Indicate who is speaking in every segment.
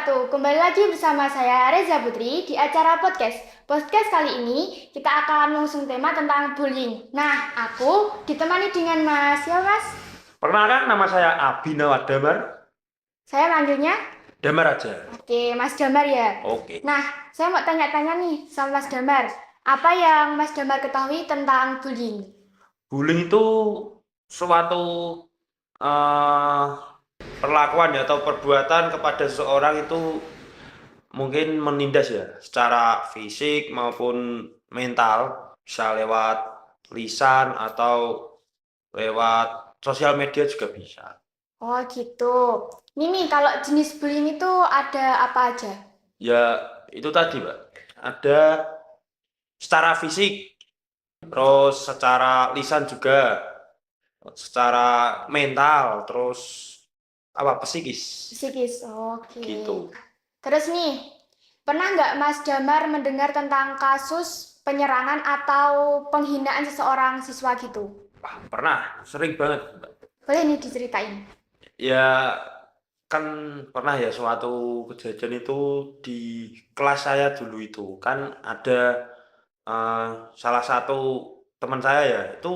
Speaker 1: wabarakatuh. Kembali lagi bersama saya Reza Putri di acara podcast. Podcast kali ini kita akan mengusung tema tentang bullying. Nah, aku ditemani dengan Mas. Ya, Mas.
Speaker 2: Perkenalkan, nama saya Abhinawa Damar.
Speaker 1: Saya manggilnya.
Speaker 2: Damar aja.
Speaker 1: Oke, Mas Damar ya.
Speaker 2: Oke.
Speaker 1: Nah, saya mau tanya-tanya nih sama Mas Damar. Apa yang Mas Damar ketahui tentang bullying?
Speaker 2: Bullying itu suatu eh, perlakuan ya, atau perbuatan kepada seseorang itu mungkin menindas ya, secara fisik maupun mental, bisa lewat lisan atau lewat sosial media juga bisa.
Speaker 1: Oh, gitu. Ini nih, kalau jenis bullying itu ada apa aja?
Speaker 2: Ya, itu tadi, Pak. Ada secara fisik, terus secara lisan juga, secara mental, terus apa, psikis
Speaker 1: Psikis. Oke.
Speaker 2: gitu.
Speaker 1: Terus nih, pernah nggak Mas Damar mendengar tentang kasus penyerangan atau penghinaan seseorang siswa gitu?
Speaker 2: Wah, pernah, sering banget.
Speaker 1: Boleh nih diceritain.
Speaker 2: Ya, kan pernah ya suatu kejadian itu di kelas saya dulu. Itu kan ada eh, salah satu teman saya ya, itu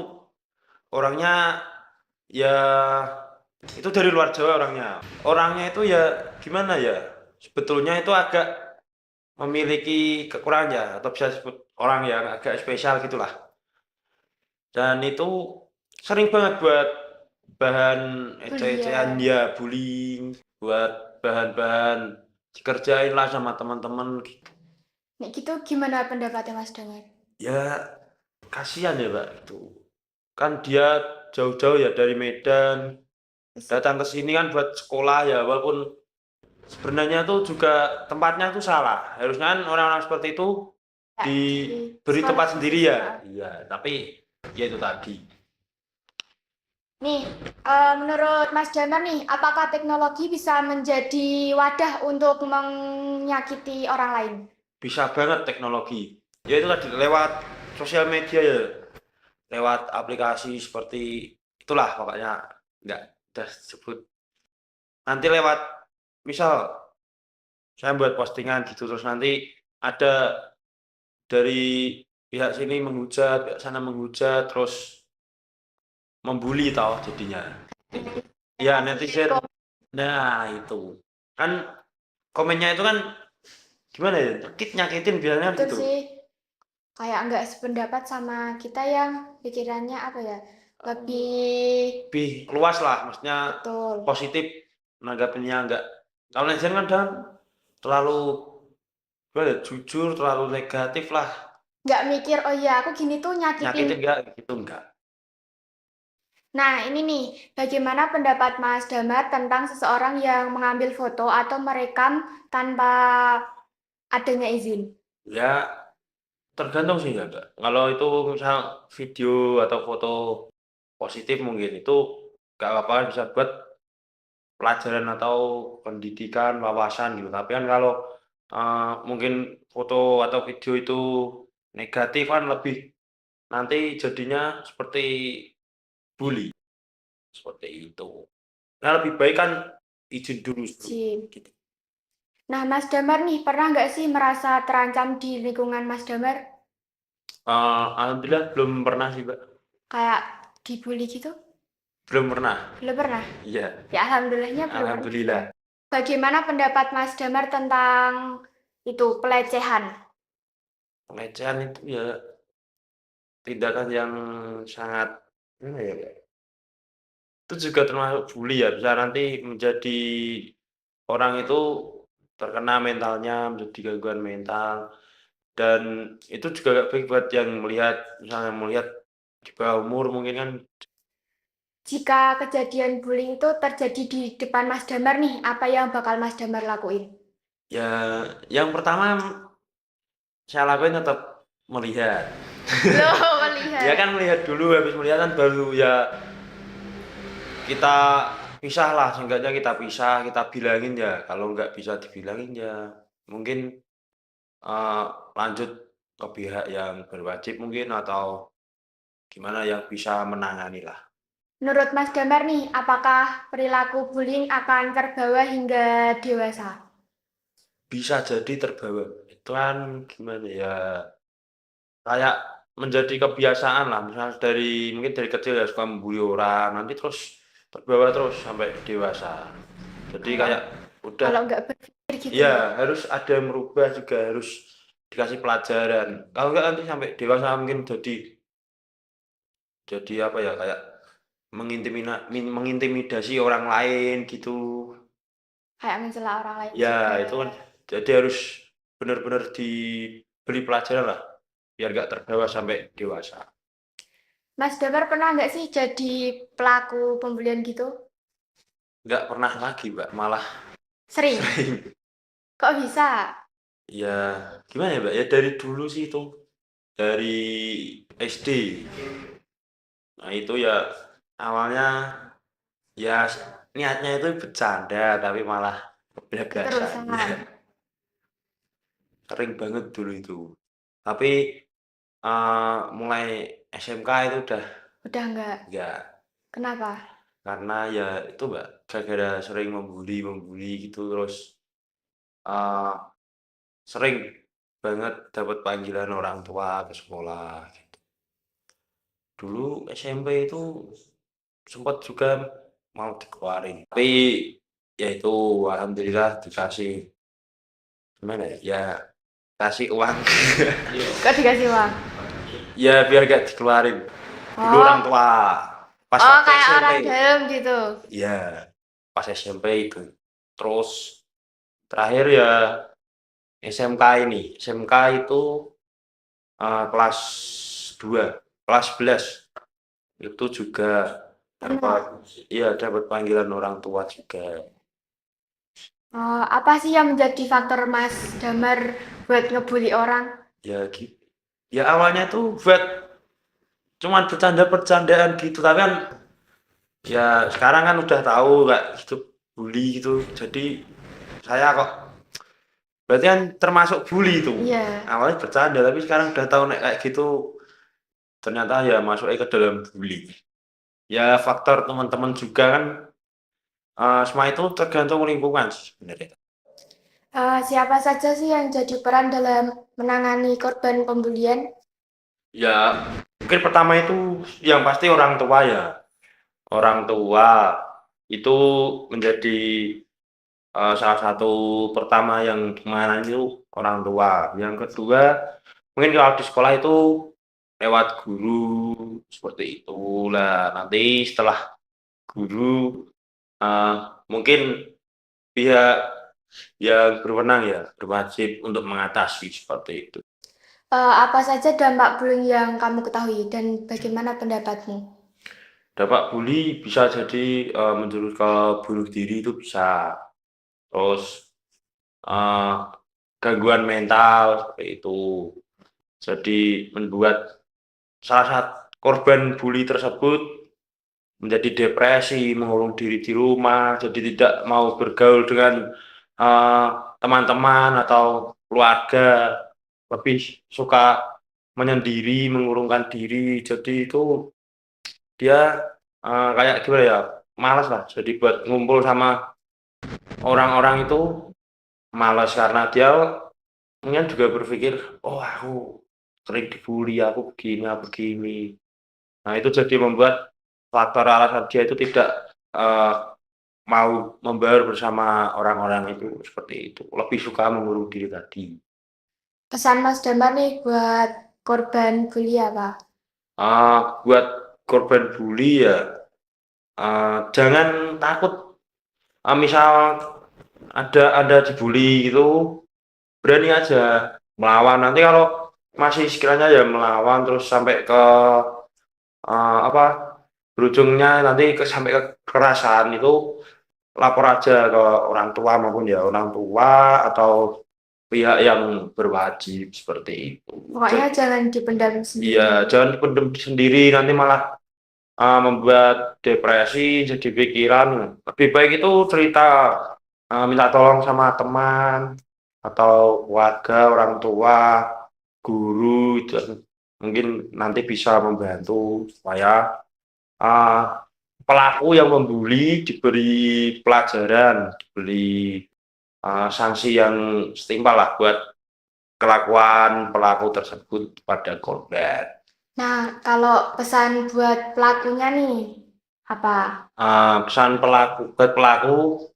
Speaker 2: orangnya ya, itu dari luar Jawa orangnya. Orangnya itu ya gimana ya, sebetulnya itu agak memiliki kekurangan ya, atau bisa disebut orang yang agak spesial gitulah. Dan itu sering banget buat bahan eceh-ecehan
Speaker 1: Bulian.
Speaker 2: dia, bullying, buat bahan-bahan dikerjain lah sama teman-teman gitu.
Speaker 1: Nih gitu gimana pendapatnya Mas Damar?
Speaker 2: Ya kasihan ya, Pak, itu. Kan dia jauh-jauh ya dari Medan datang ke sini kan buat sekolah ya, walaupun sebenarnya tuh juga tempatnya tuh salah. Harusnya kan orang-orang seperti itu
Speaker 1: Ya, di
Speaker 2: diberi
Speaker 1: sekolah
Speaker 2: tempat sendiri
Speaker 1: khusus.
Speaker 2: ya. Iya, tapi ya itu tadi.
Speaker 1: Nih, menurut Mas Damar nih, apakah teknologi bisa menjadi wadah untuk menyakiti orang lain?
Speaker 2: Bisa banget teknologi. Ya itu tadi, lewat sosial media ya, lewat aplikasi seperti itulah pokoknya. Nggak udah sebut. Nanti lewat, misal saya buat postingan gitu, terus nanti ada dari pihak sini menghujat, pihak sana menghujat, terus membuli tau jadinya. Ya netizen. Nah itu kan komennya itu kan gimana ya, nyakitin biasanya kan
Speaker 1: Betul
Speaker 2: gitu.
Speaker 1: sih. Kayak nggak sependapat sama kita yang pikirannya apa ya, lebih
Speaker 2: Lebih luas lah, maksudnya
Speaker 1: betul,
Speaker 2: positif menanggapinya. Enggak, kalau netizen kan kadang terlalu gimana ya, jujur, terlalu negatif lah,
Speaker 1: nggak mikir oh iya aku gini tuh nyakitin.
Speaker 2: nyakitin enggak gitu, enggak.
Speaker 1: Nah ini nih, bagaimana pendapat Mas Damar tentang seseorang yang mengambil foto atau merekam tanpa adanya izin?
Speaker 2: Ya tergantung sih ya, enggak. Kalau itu misal video atau foto positif mungkin itu enggak apa-apa, bisa buat pelajaran atau pendidikan, wawasan gitu. Tapi kan kalau mungkin foto atau video itu negatif kan lebih, nanti jadinya seperti bully, seperti itu. Nah, lebih baik kan izin dulu sebelum
Speaker 1: Izin.
Speaker 2: gitu.
Speaker 1: Nah Mas Damar nih, pernah nggak sih merasa terancam di lingkungan Mas Damar?
Speaker 2: Alhamdulillah belum pernah sih, Mbak.
Speaker 1: Kayak dibully gitu?
Speaker 2: Belum pernah.
Speaker 1: Belum pernah?
Speaker 2: Iya,
Speaker 1: Ya alhamdulillahnya belum pernah ya.
Speaker 2: alhamdulillah.
Speaker 1: Bagaimana pendapat Mas Damar tentang itu pelecehan?
Speaker 2: Pelecehan itu ya tindakan yang sangat, gimana ya, Mbak? Itu juga termasuk bully ya, bisa nanti menjadi orang itu terkena mentalnya, menjadi gangguan mental. Dan itu juga gak baik buat yang melihat, misalnya melihat di bawah umur mungkin kan.
Speaker 1: Jika kejadian bullying itu terjadi di depan Mas Damar nih, apa yang bakal Mas Damar lakuin?
Speaker 2: Ya, yang pertama saya lakuin tetap melihat.
Speaker 1: Loh,
Speaker 2: Ya
Speaker 1: melihat.
Speaker 2: kan melihat dulu, habis melihat kan baru ya kita pisah lah, seenggaknya kita pisah, kita bilangin ya. Kalau nggak bisa dibilangin ya mungkin eh, lanjut ke pihak yang berwajib mungkin, atau gimana yang bisa menangani lah.
Speaker 1: Menurut Mas Damar nih, apakah perilaku bullying akan terbawa hingga dewasa?
Speaker 2: bisa jadi terbawa. Itu kan gimana ya, kayak menjadi kebiasaan lah, misalnya mungkin dari kecil ya suka membuli orang, nanti terus terbawa terus sampai dewasa. Jadi
Speaker 1: Kalau
Speaker 2: kayak udah,
Speaker 1: kalau nggak berpikir gitu ya.
Speaker 2: ya harus ada yang merubah juga, harus dikasih pelajaran. Kalau nggak nanti sampai dewasa mungkin jadi apa ya, kayak mengintimidasi orang lain gitu.
Speaker 1: Kayak mencela orang lain
Speaker 2: Ya
Speaker 1: juga.
Speaker 2: itu kan, jadi harus benar-benar diberi pelajaran lah, biar nggak terbawa sampai dewasa.
Speaker 1: Mas Damar pernah nggak sih jadi pelaku pembulian gitu?
Speaker 2: Nggak pernah lagi, Mbak, malah
Speaker 1: Sering.
Speaker 2: sering.
Speaker 1: Kok bisa?
Speaker 2: Ya gimana ya, Mbak, ya dari dulu sih itu, dari SD. Nah itu ya awalnya ya niatnya itu bercanda tapi malah kebablasan.
Speaker 1: Keterusan.
Speaker 2: Ya sering banget dulu itu. Tapi mulai SMK itu udah
Speaker 1: Udah nggak?
Speaker 2: enggak.
Speaker 1: Kenapa?
Speaker 2: Karena ya itu, Mbak, gara-gara sering membuli gitu, terus eee, sering banget dapat panggilan orang tua ke sekolah gitu. Dulu SMP itu sempat juga mau dikeluarin, tapi ya itu alhamdulillah dikasih, gimana ya, ya kasih uang.
Speaker 1: Kok dikasih uang?
Speaker 2: Ya biar gak dikeluarin. Dulu orang
Speaker 1: Oh,
Speaker 2: tua, pas
Speaker 1: oh
Speaker 2: waktu
Speaker 1: kayak
Speaker 2: SMP.
Speaker 1: orang dalam gitu.
Speaker 2: Ya pas SMP itu. Terus terakhir ya SMK ini. SMK itu kelas 2, kelas 11. Itu juga dapat,
Speaker 1: Pernah.
Speaker 2: iya dapat panggilan orang tua juga.
Speaker 1: Oh, apa sih yang menjadi faktor Mas Damar buat ngebully orang?
Speaker 2: Ya gitu. Ya awalnya tuh buat cuman bercanda-bercandaan gitu, tapi kan ya sekarang kan udah tahu kayak gitu bully gitu. Jadi saya kok berarti kan termasuk bully itu.
Speaker 1: Iya.
Speaker 2: Awalnya bercanda tapi sekarang udah tahu nek kayak gitu ternyata ya masuknya ke dalam bully. Ya faktor teman-teman juga kan, semua itu tergantung lingkungan sih sebenarnya.
Speaker 1: Siapa saja sih yang jadi peran dalam menangani korban pembulian?
Speaker 2: Ya mungkin pertama itu yang pasti orang tua ya. Orang tua itu menjadi, salah satu pertama yang menangani itu orang tua. Yang kedua mungkin kalau di sekolah itu lewat guru, seperti itu. Lah nanti setelah guru, eee, mungkin pihak yang berwenang ya berwajib untuk mengatasi seperti itu.
Speaker 1: Apa saja dampak bullying yang kamu ketahui dan bagaimana pendapatmu?
Speaker 2: Dampak bully bisa jadi, menjurus ke bunuh diri itu bisa, terus, eee, gangguan mental seperti itu. Jadi membuat salah satu korban bully tersebut menjadi depresi, mengurung diri di rumah, jadi tidak mau bergaul dengan, eee, teman-teman atau keluarga, lebih suka menyendiri, mengurungkan diri. Jadi itu dia, kayak gimana ya, malas lah, jadi buat ngumpul sama orang-orang itu malas karena dia mungkin juga berpikir, "Oh aku sering dibully, aku begini aku begini." Nah itu jadi membuat faktor alasan dia itu tidak, eee, mau membaur bersama orang-orang itu, seperti itu. Lebih suka mengurung diri tadi.
Speaker 1: Pesan Mas Damar nih buat korban bully apa?
Speaker 2: Buat korban bully ya, jangan takut, misal ada dibully gitu, berani aja melawan. Nanti kalau masih sekiranya ya melawan terus sampai ke, apa, berujungnya nanti sampai kekerasan itu, lapor aja ke orang tua maupun ya orang tua atau pihak yang berwajib seperti itu.
Speaker 1: Pokoknya jangan dipendam sendiri.
Speaker 2: Iya, jangan dipendam sendiri nanti malah, membuat depresi, jadi pikiran. Lebih baik itu cerita, minta tolong sama teman atau keluarga, orang tua, guru itu mungkin nanti bisa membantu supaya, eee, pelaku yang membuli diberi pelajaran, diberi sanksi yang setimpal lah buat kelakuan pelaku tersebut pada korban.
Speaker 1: Nah, kalau pesan buat pelakunya nih, apa?
Speaker 2: Pesan buat pelaku,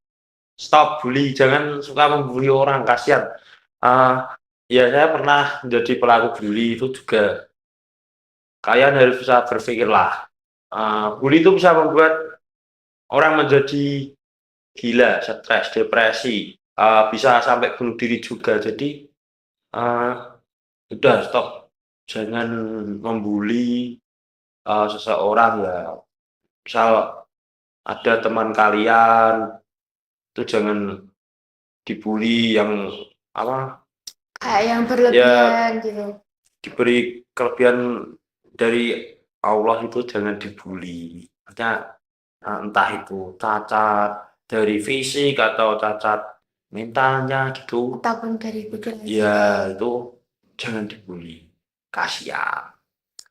Speaker 2: stop bully, jangan suka membuli orang, kasihan. Ya saya pernah menjadi pelaku bully itu juga. Kalian harus bisa berpikirlah. Bully itu bisa membuat orang menjadi gila, stres, depresi, bisa sampai bunuh diri juga. Jadi udah stop, jangan membuli seseorang ya. Misal ada teman kalian itu jangan dibully yang apa
Speaker 1: Kayak yang
Speaker 2: ya,
Speaker 1: berlebihan gitu.
Speaker 2: diberi kelebihan dari Allah itu jangan dibully. Artinya entah itu cacat dari fisik atau cacat mentalnya gitu,
Speaker 1: Ataupun dari pikiran.
Speaker 2: ya itu jangan dibully, kasihan.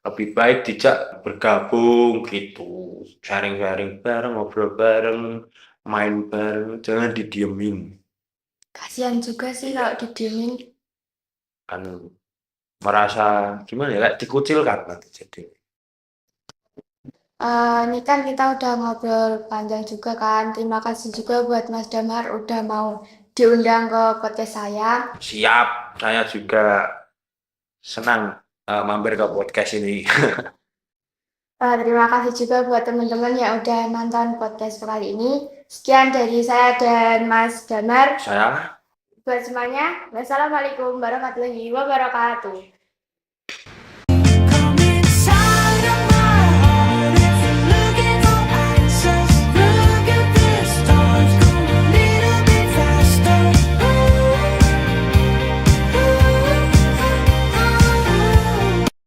Speaker 2: Lebih baik dijak bergabung gitu, sharing-sharing bareng, ngobrol bareng, main bareng, jangan didiemin.
Speaker 1: Kasihan juga sih kalau didiemin.
Speaker 2: Kan merasa gimana ya, kayak dikucilkan nanti jadi.
Speaker 1: Ini kan kita udah ngobrol panjang juga kan. Terima kasih juga buat Mas Damar udah mau diundang ke podcast saya.
Speaker 2: Siap, saya juga senang mampir ke podcast ini.
Speaker 1: Terima kasih juga buat teman-teman yang udah nonton podcast kali ini. Sekian dari saya dan Mas Damar.
Speaker 2: Saya
Speaker 1: Buat semuanya, wassalamualaikum warahmatullahi wabarakatuh.